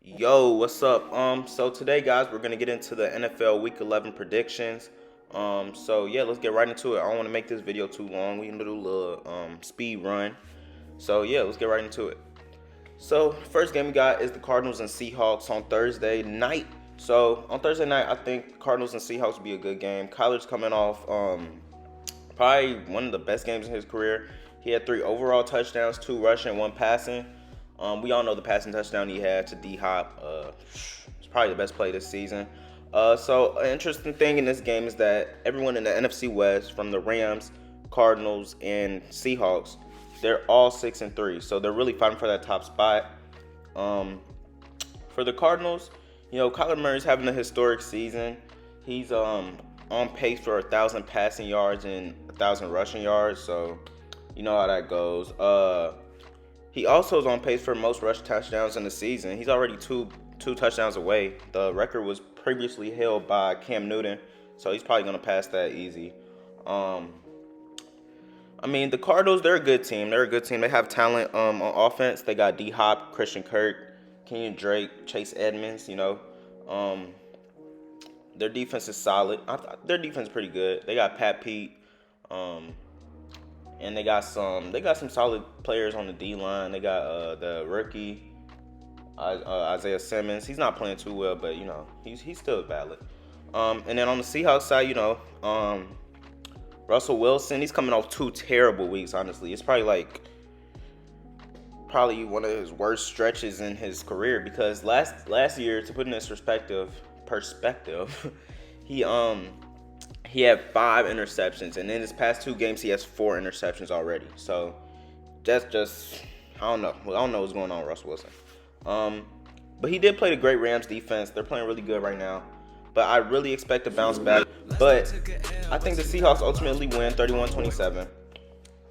Yo, what's up? So today, guys, we're gonna get into the NFL Week 11 predictions. So yeah, let's get right into it. I don't want to make this video too long. We can do a little speed run. So yeah, let's get right into it. So first game we got is the Cardinals and Seahawks on Thursday night. So on Thursday night, I think Cardinals and Seahawks will be a good game. Kyler's coming off probably one of the best games in his career. He had 3 overall touchdowns, 2 rushing, 1 passing. We all know the passing touchdown he had to D Hop. It's probably the best play this season. So an interesting thing in this game is that everyone in the NFC West, from the Rams, Cardinals, and Seahawks, they're all 6-3. So they're really fighting for that top spot. Um, for the Cardinals, Kyler Murray's having a historic season. He's on pace for 1,000 passing yards and 1,000 rushing yards. So you know how that goes. He also is on pace for most rush touchdowns in the season. He's already two touchdowns away. The record was previously held by Cam Newton, so he's probably gonna pass that easy. Um, the Cardinals, they're a good team. They're a good team. They have talent on offense. They got D Hop, Christian Kirk, Kenyon Drake, Chase Edmonds. Um, their defense is solid. Their defense is pretty good. They got Pat Pete. And they got some solid players on the D line. They got the rookie Isaiah Simmons. He's not playing too well, but he's still valid. And then on the Seahawks side, Russell Wilson. He's coming off 2 terrible weeks. Honestly, it's probably one of his worst stretches in his career because last year, to put in this perspective, he had 5 interceptions, and in his past 2 games, he has 4 interceptions already. So that's just I don't know. I don't know what's going on with Russell Wilson. But he did play the great Rams defense. They're playing really good right now. But I really expect to bounce back. But I think the Seahawks ultimately win 31-27.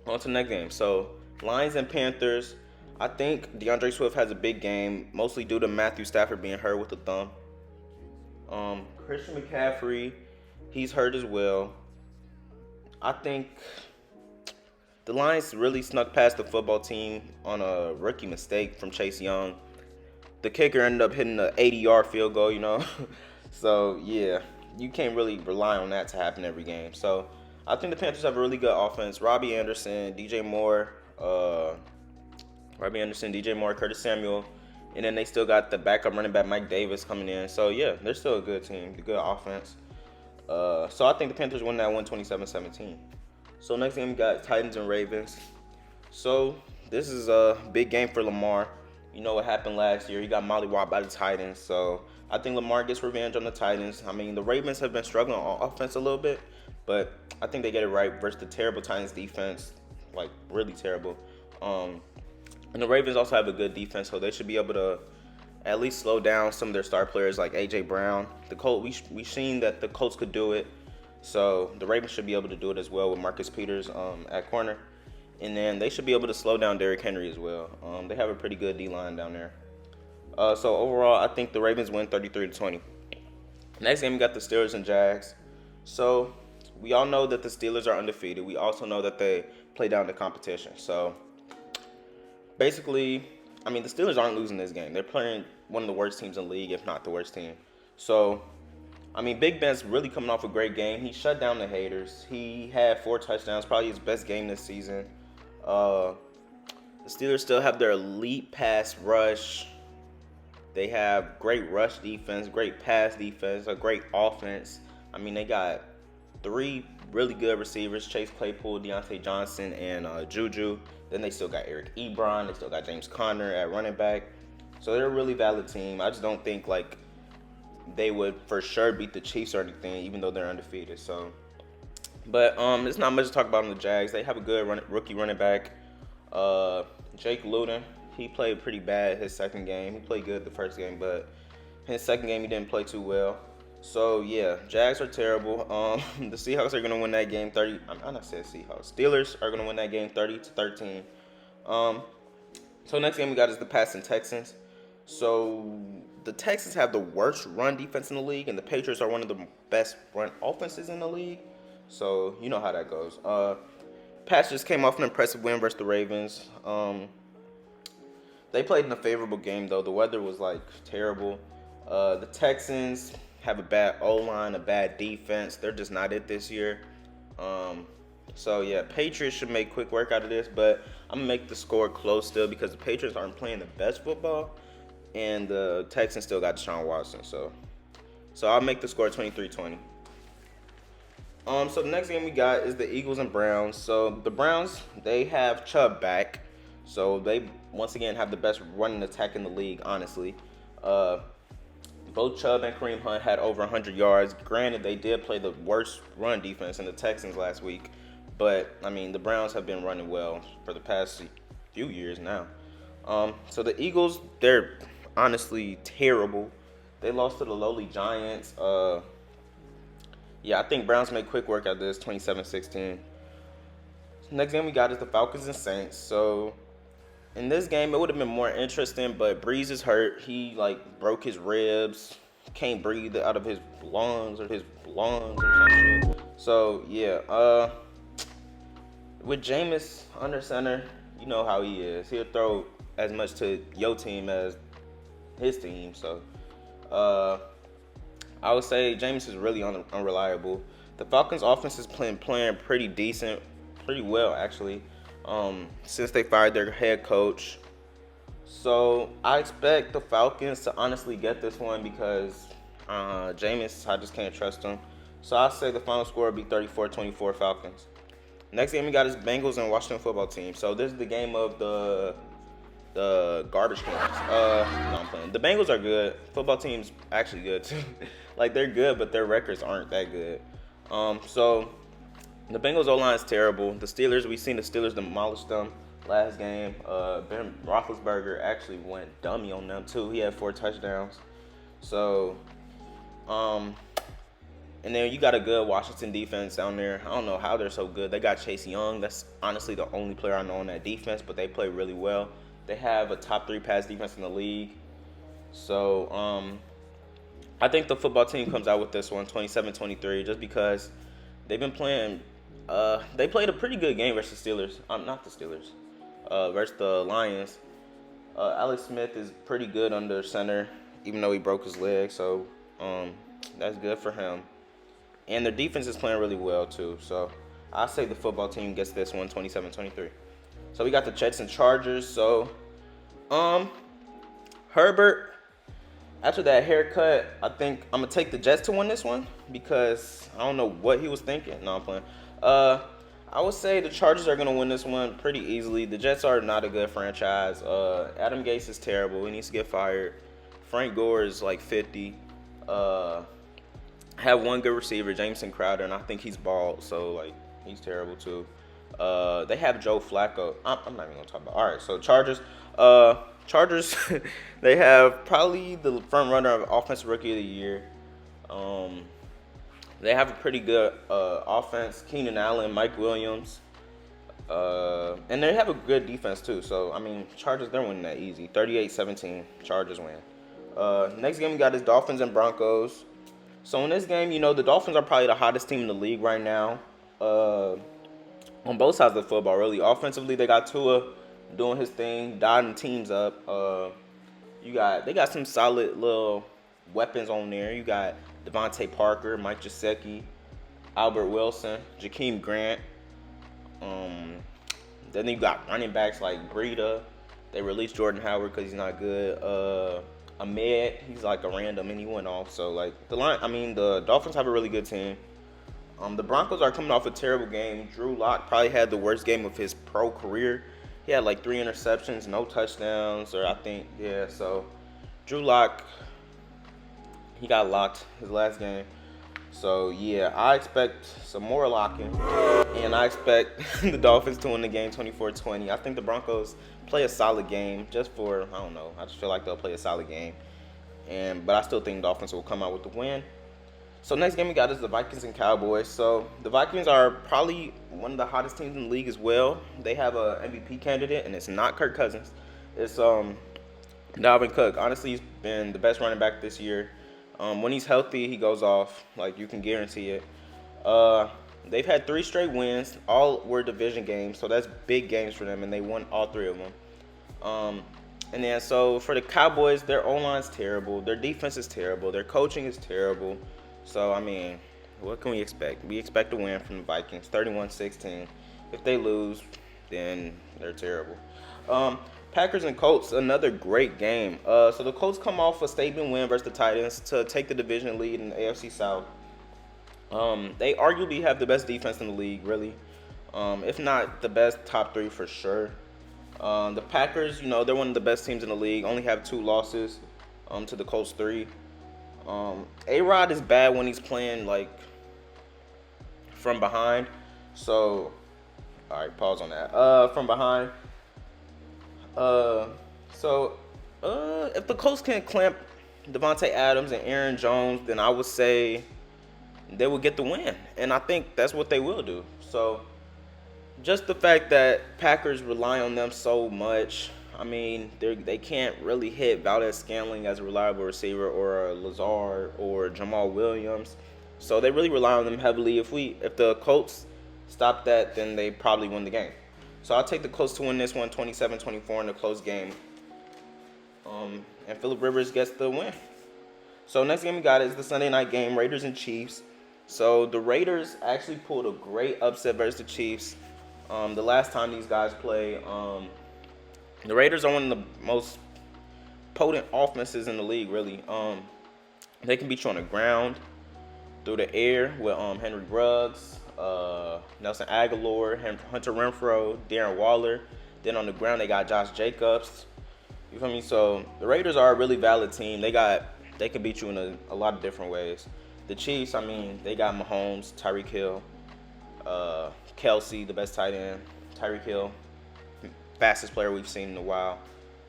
On to the next game. So Lions and Panthers. I think DeAndre Swift has a big game, mostly due to Matthew Stafford being hurt with a thumb. Christian McCaffrey, he's hurt as well. I think the Lions really snuck past the football team on a rookie mistake from Chase Young. The kicker ended up hitting an 80-yard field goal. So, yeah, you can't really rely on that to happen every game. So, I think the Panthers have a really good offense. Robbie Anderson, DJ Moore, Curtis Samuel. And then they still got the backup running back Mike Davis coming in. So, yeah, they're still a good team, a good offense. So, I think the Panthers win that one 27-17. So, next game we got Titans and Ravens. So, this is a big game for Lamar. You know what happened last year. He got mollywopped by the Titans. So, I think Lamar gets revenge on the Titans. The Ravens have been struggling on offense a little bit. But I think they get it right versus the terrible Titans defense. Like, really terrible. And the Ravens also have a good defense. So, they should be able to at least slow down some of their star players like A.J. Brown. The Colts, we've seen that the Colts could do it. So, the Ravens should be able to do it as well with Marcus Peters at corner. And then they should be able to slow down Derrick Henry as well. They have a pretty good D-line down there. So overall, I think the Ravens win 33-20. Next game, we got the Steelers and Jags. So we all know that the Steelers are undefeated. We also know that they play down the competition. So basically, the Steelers aren't losing this game. They're playing one of the worst teams in the league, if not the worst team. So, Big Ben's really coming off a great game. He shut down the haters. He had 4 touchdowns, probably his best game this season. The Steelers still have their elite pass rush. They have great rush defense, great pass defense, a great offense. They got 3 really good receivers, Chase Claypool, Deontay Johnson, and Juju. Then they still got Eric Ebron. They still got James Conner at running back. So they're a really valid team. I just don't think, they would for sure beat the Chiefs or anything, even though they're undefeated. So, but there's not much to talk about on the Jags. They have a good rookie running back, Jake Luton. He played pretty bad his second game. He played good the first game, but his second game he didn't play too well. So yeah, Jags are terrible. The Seahawks are gonna win that game 30. I'm not saying Seahawks. Steelers are gonna win that game 30-13. So next game we got is the Pats and Texans. So the Texans have the worst run defense in the league, and the Patriots are one of the best run offenses in the league. So you know how that goes. Pats just came off an impressive win versus the Ravens. They played in a favorable game though. The weather was like terrible. The Texans have a bad O-line, a bad defense. They're just not it this year. Um, so yeah, Patriots should make quick work out of this, but I'm gonna make the score close still because the Patriots aren't playing the best football, and the Texans still got Deshaun Watson. So I'll make the score 23-20. So the next game we got is the Eagles and Browns. So the Browns, they have Chubb back. So they once again have the best running attack in the league, honestly. Both Chubb and Kareem Hunt had over 100 yards. Granted, they did play the worst run defense in the Texans last week. But, I mean, the Browns have been running well for the past few years now. So the Eagles, they're honestly terrible. They lost to the lowly Giants. Yeah, I think Browns make quick work out of this, 27-16. Next game we got is the Falcons and Saints. So in this game, it would have been more interesting, but Breeze is hurt. He broke his ribs, can't breathe out of his lungs or some shit. So yeah, with Jameis under center, you know how he is. He'll throw as much to your team as his team. So I would say Jameis is really unreliable. The Falcons' offense is playing pretty decent, pretty well actually, since they fired their head coach. So I expect the Falcons to honestly get this one because Jameis, I just can't trust him. So I'll say the final score will be 34-24 Falcons. Next game we got is Bengals and Washington football team. So this is the game of the garbage cans. No, I'm playing. The Bengals are good. Football team's actually good too. They're good, but their records aren't that good. So the Bengals O-line is terrible. The Steelers, we've seen the Steelers demolish them last game. Ben Roethlisberger actually went dummy on them too. He had 4 touchdowns. So, and then you got a good Washington defense down there. I don't know how they're so good. They got Chase Young. That's honestly the only player I know on that defense, but they play really well. They have a top 3 pass defense in the league. So, I think the football team comes out with this one, 27-23, just because they've been playing. They played a pretty good game versus the Steelers. Not the Steelers. Versus the Lions. Alex Smith is pretty good under center, even though he broke his leg. So, that's good for him. And their defense is playing really well, too. So, I say the football team gets this one, 27-23. So, we got the Jets and Chargers. So, Herbert, after that haircut, I think I'm going to take the Jets to win this one because I don't know what he was thinking. No, I'm playing. I would say the Chargers are going to win this one pretty easily. The Jets are not a good franchise. Adam Gase is terrible. He needs to get fired. Frank Gore is 50. Have one good receiver, Jameson Crowder, and I think he's bald, so he's terrible too. They have Joe Flacco. I'm not even gonna talk about. All right, so Chargers. Chargers. They have probably the front runner of Offensive Rookie of the Year. They have a pretty good offense. Keenan Allen, Mike Williams, and they have a good defense too. So I mean, Chargers, they're winning that easy. 38-17, Chargers win. Next game we got is Dolphins and Broncos. So in this game, the Dolphins are probably the hottest team in the league right now. On both sides of the football, really. Offensively, they got Tua doing his thing, dotting teams up. They got some solid little weapons on there. You got Devontae Parker, Mike Gesicki, Albert Wilson, Jakeem Grant. Then you got running backs like Breida. They released Jordan Howard because he's not good. Ahmed, he's a random, and he went off. So the Dolphins have a really good team. The Broncos are coming off a terrible game. Drew Lock probably had the worst game of his pro career. He had 3 interceptions, no touchdowns, So Drew Lock, he got locked his last game. So yeah, I expect some more locking, and I expect the Dolphins to win the game 24-20. I think the Broncos play a solid game I just feel like they'll play a solid game. But I still think Dolphins will come out with the win. So next game we got is the Vikings and Cowboys. So the Vikings are probably one of the hottest teams in the league as well. They have a MVP candidate, and it's not Kirk Cousins. It's Dalvin Cook. Honestly, he's been the best running back this year. When he's healthy, he goes off. You can guarantee it. They've had 3 straight wins. All were division games, so that's big games for them, and they won all 3 of them. And then so for the Cowboys, their O-line's terrible, their defense is terrible, their coaching is terrible. So I mean, what can we expect? We expect a win from the Vikings, 31-16. If they lose, then they're terrible. Packers and Colts, another great game. So the Colts come off a statement win versus the Titans to take the division lead in the AFC South. They arguably have the best defense in the league, really. If not the best, top 3 for sure. The Packers, they're one of the best teams in the league. Only have 2 losses to the Colts 3. A-Rod is bad when he's playing like from behind. So, all right, pause on that. From behind. If the Colts can clamp Devontae Adams and Aaron Jones, then I would say they will get the win. And I think that's what they will do. So, just the fact that Packers rely on them so much, I mean, they can't really hit Valdez-Scantling as a reliable receiver, or a Lazard or Jamal Williams. So they really rely on them heavily. If the Colts stop that, then they probably win the game. So I'll take the Colts to win this one, 27-24 in a close game. And Phillip Rivers gets the win. So next game we got is the Sunday night game, Raiders and Chiefs. So the Raiders actually pulled a great upset versus the Chiefs. The last time these guys played, the Raiders are one of the most potent offenses in the league, really. They can beat you on the ground, through the air with Henry Ruggs, Nelson Aguilar, Hunter Renfrow, Darren Waller. Then on the ground they got Josh Jacobs. You feel me? So the Raiders are a really valid team. They can beat you in a lot of different ways. The Chiefs, I mean, they got Mahomes, Tyreek Hill, Kelsey, the best tight end, Tyreek Hill, fastest player we've seen in a while.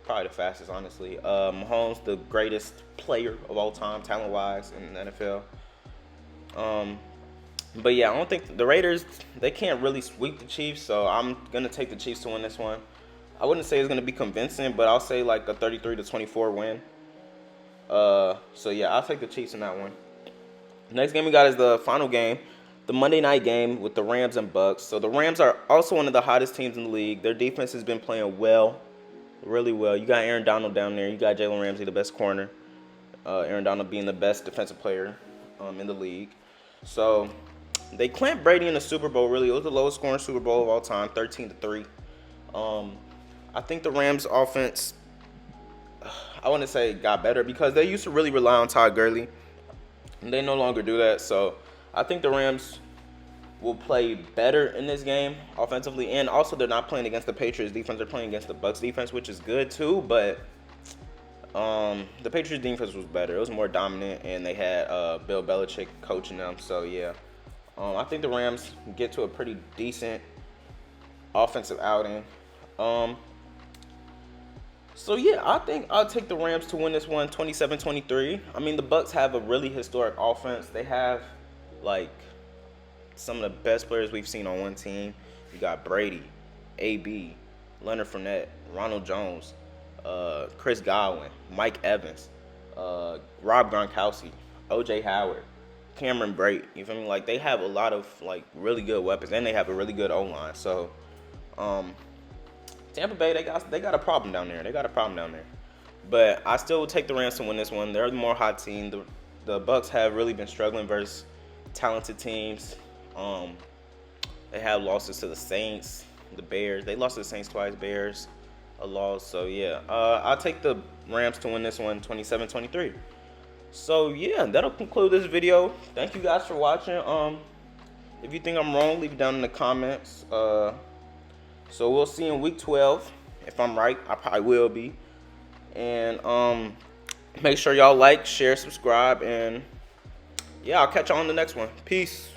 Probably the fastest, honestly. Mahomes, the greatest player of all time, talent-wise, in the NFL. But yeah, I don't think the Raiders, they can't really sweep the Chiefs, so I'm going to take the Chiefs to win this one. I wouldn't say it's going to be convincing, but I'll say like a 33-24 win. So yeah, I'll take the Chiefs in that one. Next game we got is the final game, the Monday night game with the Rams and Bucks. So the Rams are also one of the hottest teams in the league. Their defense has been playing well, really well. You got Aaron Donald down there. You got Jalen Ramsey, the best corner. Aaron Donald being the best defensive player in the league. So they clamped Brady in the Super Bowl, really. It was the lowest scoring Super Bowl of all time, 13-3. I think the Rams offense, I want to say, got better because they used to really rely on Todd Gurley. And they no longer do that. So I think the Rams will play better in this game offensively. And also they're not playing against the Patriots defense. They're playing against the Bucks defense, which is good too. But the Patriots defense was better. It was more dominant. And they had Bill Belichick coaching them. So yeah, I think the Rams get to a pretty decent offensive outing. So yeah, I think I'll take the Rams to win this one, 27-23. I mean, the Bucks have a really historic offense. They have like some of the best players we've seen on one team. You got Brady, AB, Leonard Fournette, Ronald Jones, Chris Godwin, Mike Evans, Rob Gronkowski, OJ Howard, Cameron Brate. You feel me? Like they have a lot of like really good weapons, and they have a really good O-line. So, Tampa Bay, they got a problem down there. But I still would take the Rams to win this one. They're the more hot team. The Bucks have really been struggling versus talented teams. They have losses to the Saints, the Bears. They lost to the Saints twice, Bears a loss. So yeah, I'll take the Rams to win this one, 27-23. So yeah, that'll conclude this video. Thank you guys for watching. If you think I'm wrong, leave it down in the comments. So we'll see in week 12. If I'm right, I probably will be. And make sure y'all like, share, subscribe, and yeah, I'll catch y'all on the next one. Peace.